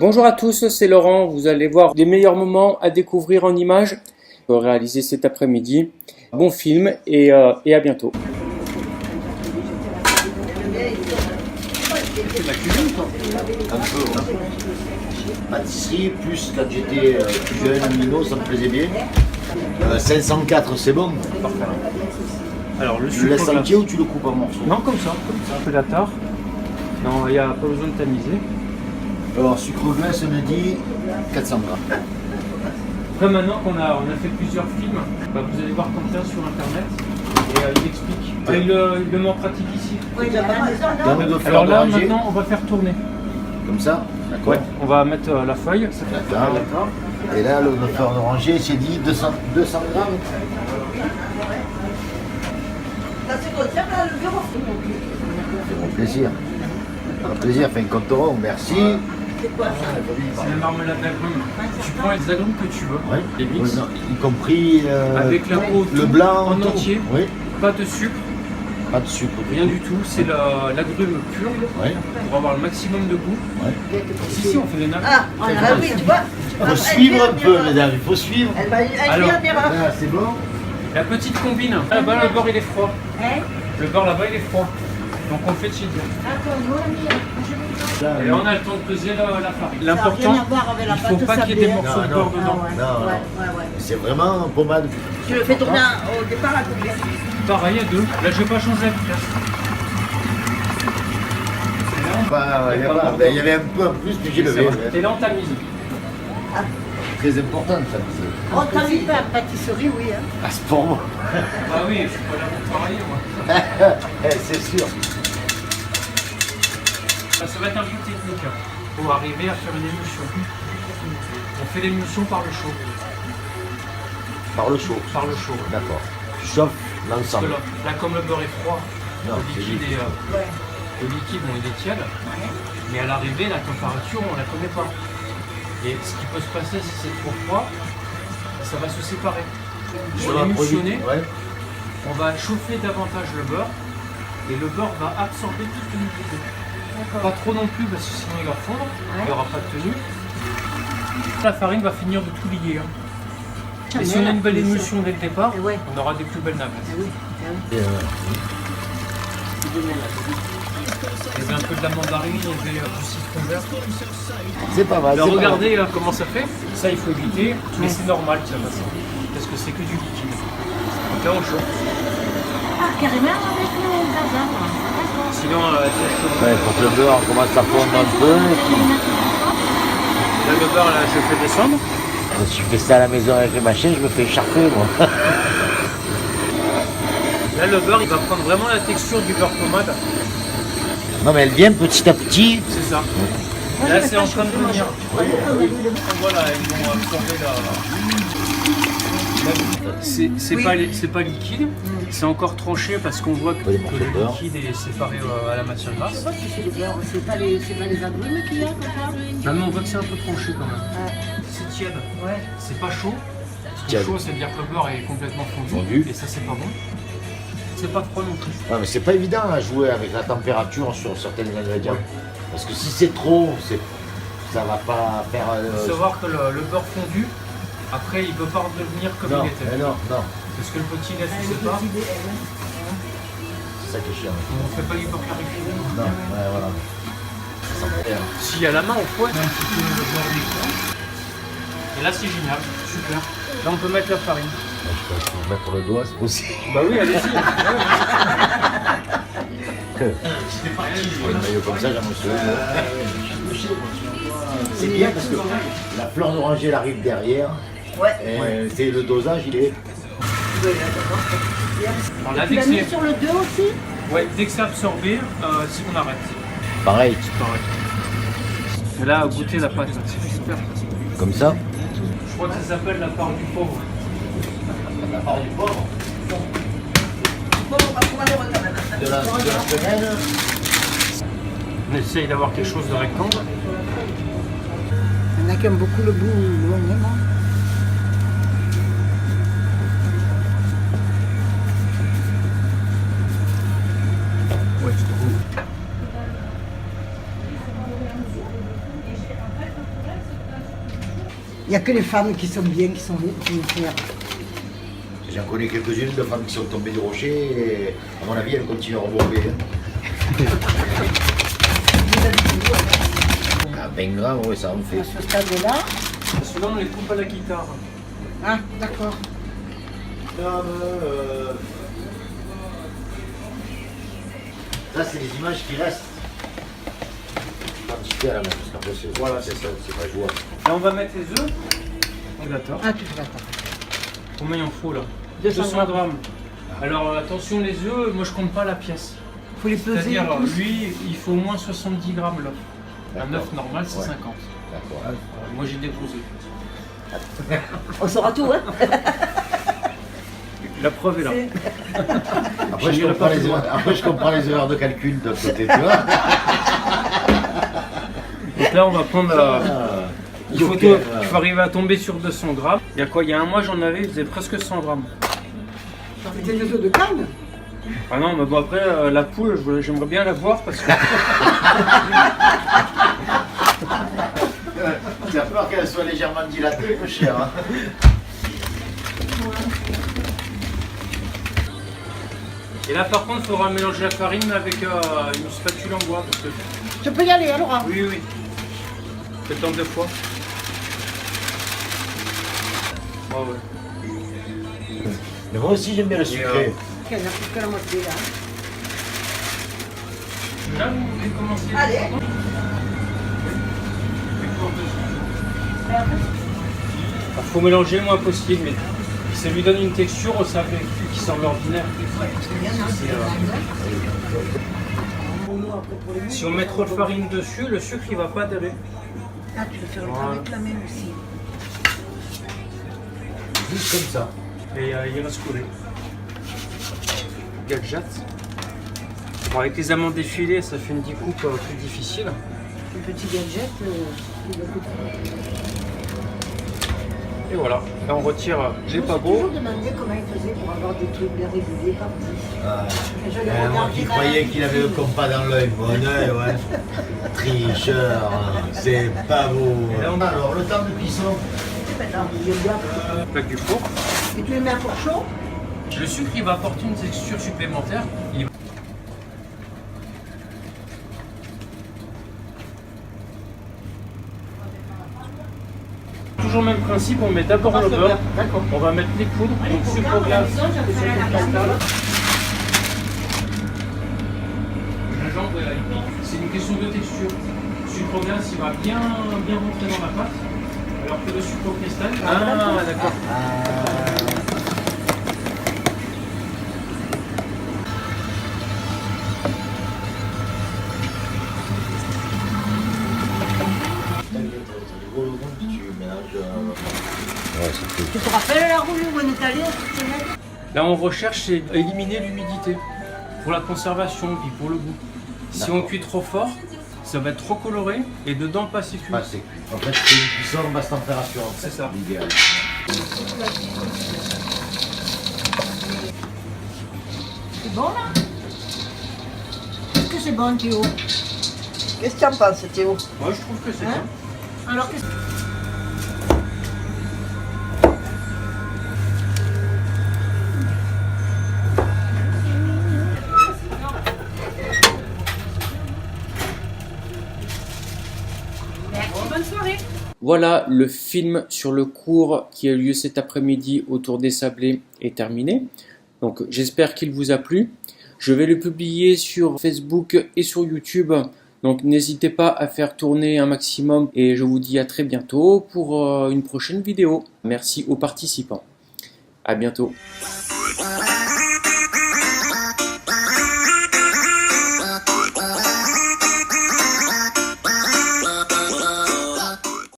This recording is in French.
Bonjour à tous, c'est Laurent. Vous allez voir des meilleurs moments à découvrir en images réalisés cet après-midi. Bon film et à bientôt. C'est la cuisine, toi? Un peu. Pâtisserie, plus quand j'étais plus jeune, Mino, ça me plaisait bien. 504, c'est bon. Parfait. Alors le Tu sucre le laisses glace. entier ou tu le coupes en morceaux? Non, comme ça. Un peu d'attard. Non, il n'y a pas besoin de tamiser. Alors, sucre glace, on a dit 400 grammes. Comme maintenant qu'on a fait plusieurs films, vous allez voir Quentin sur internet et il explique. Ouais. Il le met en pratique ici. Oui, il y a pas de Dans le Alors là d'oranger, maintenant on va faire tourner. comme ça, d'accord. On va mettre la feuille. D'accord. Et là, le fleur d'oranger, c'est dit 200 grammes. Ça se conserve dans le bureau. C'est mon plaisir. Un plaisir, fait un compte rond, merci. C'est quoi ça? C'est la marmelade d'agrumes. Tu prends les agrumes que tu veux, Ouais. les mix, Y compris avec la peau, le tout, blanc en tout. entier, Oui, pas de sucre, pas de sucre. rien du tout. C'est l'agrume pur Oui, pour avoir le maximum de goût. oui. Si, on fait des nappes. Ah, oui, tu vois. Il faut suivre un peu, mesdames, il faut suivre. Elle va Alors, dire des rats. Là, c'est bon. La petite combine. Là-bas, le beurre il est froid. Hein? Le beurre là-bas il est froid. Donc on le fait de chez Dieu. Là, Et là on a le temps de peser la farine. Ça n'a L'important, rien à voir avec la il faut pâte pas qu'il y ait des sablée. morceaux de Non, beurre non. dedans. Non, Ouais. c'est vraiment pommade. Tu le fais tourner au départ à combien? Pareil à deux. Là je vais pas changer la vitesse. Il y avait un peu en plus, puis j'ai levé. Et là on tamise. Très important, ça. On t'a mis pas à pâtisserie, oui. Hein. Ah, c'est pour moi. Bah oui, je suis pas là pour travailler moi. C'est sûr. Ça va être un peu technique pour arriver à faire une émulsion. On fait l'émulsion par le chaud. Par le chaud. Par le chaud. D'accord. Tu chauffes Parce que l'ensemble. là, comme le beurre est froid, Non, le liquide est, le liquide, bon, il est tiède, mais à l'arrivée, la température, on ne la connaît pas. Et ce qui peut se passer si c'est trop froid, ça va se séparer. Pour l'émulsionner, Ouais. on va chauffer davantage le beurre et le beurre va absorber toute l'humidité. Pas trop non plus parce que sinon il va fondre, il n'y aura pas de tenue. La farine va finir de tout lier. Et si on a une belle émulsion dès le départ, Ouais. on aura des plus belles nappes. Et, Il y avait un peu de la mandarine, il y avait du citron vert. c'est pas mal. Alors c'est pas mal. regardez comment ça fait. Ça il faut éviter, mais c'est normal que ça fasse ça. Parce que c'est que du liquide. Donc là on chauffe. Ah, carrément avec le bazar. D'accord. Sinon c'est chaud. Ouais, pour que le beurre commence à fondre un peu. Là le beurre là je fais descendre. Si je fais ça à la maison avec les machines, je me fais écharper, moi. Là le beurre il va prendre vraiment la texture du beurre pommade. Non, mais elle vient petit à petit. C'est ça. Là c'est en train de venir. Voilà, ils vont absorber c'est pas liquide, c'est encore tranché parce qu'on voit que Pas des morceaux de le beurre. liquide est séparé à la matière grasse. Je sais pas si c'est le beurre, c'est pas les agrumes qu'il y a comme ça. Non mais on voit que c'est un peu tranché quand même. C'est tiède, Ouais. c'est pas chaud. Parce que Tiède. chaud, c'est-à-dire que le beurre est complètement fondu. Fondu. Et ça, c'est pas bon. C'est pas froid non plus. Ouais, mais c'est pas évident à jouer avec la température sur certains ingrédients. Parce que si c'est trop, ça va pas faire. Il faut savoir que le beurre fondu, après, il peut pas redevenir comme Non, il était. mais non. Parce que le petit lait, tu sais pas, C'est ça qui est chiant. on fait pas du beurre clarifié. Non, ouais, voilà. Ça m'énerve. Si à la main, on fouette un petit peu le beurre des coins. Et là, c'est génial, super. Là, on peut mettre la farine. Je peux mettre le doigt, c'est possible. Bah oui, allez-y. Un maillot comme ça, j'en me souviens. C'est bien parce que la fleur d'oranger elle arrive derrière. Ouais. Et c'est le dosage, il est. Alors là, Tu dès l'as que mis c'est sur le 2 aussi? ouais, dès que c'est absorbé, si on arrête. Pareil, Pareil. Et là, goûter la pâte, c'est super. comme ça. Je crois que ça s'appelle la part du pauvre. La part du pauvre. Bon, on va pouvoir les regarder. De la semaine. On essaye d'avoir quelque chose de rectangle. Il y en a qui aiment beaucoup le bout éloigné, non? Ouais, je trouve. Il n'y a que les femmes qui sont bien, qui sont fières. J'en connais quelques-unes de femmes qui sont tombées du rocher et à mon avis elles continuent à remonter. À 20 grammes, oui, ça en fait. À ce stade-là. Celui-là, on les coupe à la guitare. Ah, d'accord. Ça, c'est les images qui restent. Quantité à la main, parce qu'après, voilà, c'est ça, c'est pas jouable. Là, on va mettre les œufs. D'accord. Ah, tu fais d'accord. Combien il en faut là 200 grammes. Alors attention, les œufs, moi je compte pas la pièce. Il faut les peser. C'est-à-dire, tous. lui, il faut au moins 70 grammes l'œuf. Un œuf normal, c'est Ouais. 50. D'accord. Moi j'ai des gros œufs. On saura tout, hein? La preuve est là. Après, je comprends les erreurs de calcul de l'autre côté, tu vois. Donc là, on va prendre. Il faut, Ok, il faut arriver à tomber sur 200 grammes. Il y a quoi? Il y a un mois, j'en avais, il faisait presque 100 grammes. C'était des œufs de canne. Ah non, mais bon, après, la poule, j'aimerais bien la voir parce que. J'ai peur qu'elle soit légèrement dilatée, peu cher. Hein. Et là, par contre, il faudra mélanger la farine avec une spatule en bois. Parce que... Je peux y aller, alors. Oui, oui. Faites en 2 fois. Oh, ouais. Mais moi aussi, j'aime bien le sucré. Il n'y en a plus que la moitié, là. Là, vous voulez commencer? Allez. Il faut mélanger le moins possible, mais ça lui donne une texture au sable qui semble ordinaire. Si on met trop de farine dessus, le sucre il va pas adhérer. Ah, tu veux faire Voilà. avec la main aussi. Juste comme ça. Et il reste collé. Gadget. Bon, avec les amandes défilées, ça fait une découpe plus difficile. Un petit gadget. Il va coûter. Et voilà, là on retire les Je me suis pagots. toujours demandé comment il faisait pour avoir des trucs bien réguliers partis. Et je les Moi regarde qui des croyais malades. qu'il avait le compas dans l'œil, mon œil, ouais. Tricheur, hein. C'est pas beau. Et là, on- Alors, le temps de cuisson. Maintenant, il est bien. Plaque du four. Et tu les mets à four chaud. Le sucre il va apporter une texture supplémentaire. Toujours le même principe, on met d'abord le beurre, on va mettre les poudres, donc sucre glace, sucre cristal. Gingembre et ail. C'est une question de texture. Le sucre glace il va bien rentrer dans la pâte, alors que le sucre cristal. Ah d'accord. Tu te rappelles la roue où on est allé cette semaine? Là, on recherche c'est éliminer l'humidité pour la conservation et pour le goût. Si on cuit trop fort, ça va être trop coloré et dedans pas assez cuit. Pas assez cuit. En fait, c'est une cuisson en basse température. En fait, C'est ça. l'idéal. C'est bon là? Est-ce que c'est bon, Théo? Qu'est-ce que tu en penses, Théo? Moi, je trouve que c'est Hein? bien. Alors qu'est-ce que... Bonne soirée. Voilà, le film sur le cours qui a lieu cet après-midi autour des Sablés est terminé. Donc j'espère qu'il vous a plu. Je vais le publier sur Facebook et sur YouTube. Donc n'hésitez pas à faire tourner un maximum et je vous dis à très bientôt pour une prochaine vidéo. Merci aux participants. À bientôt.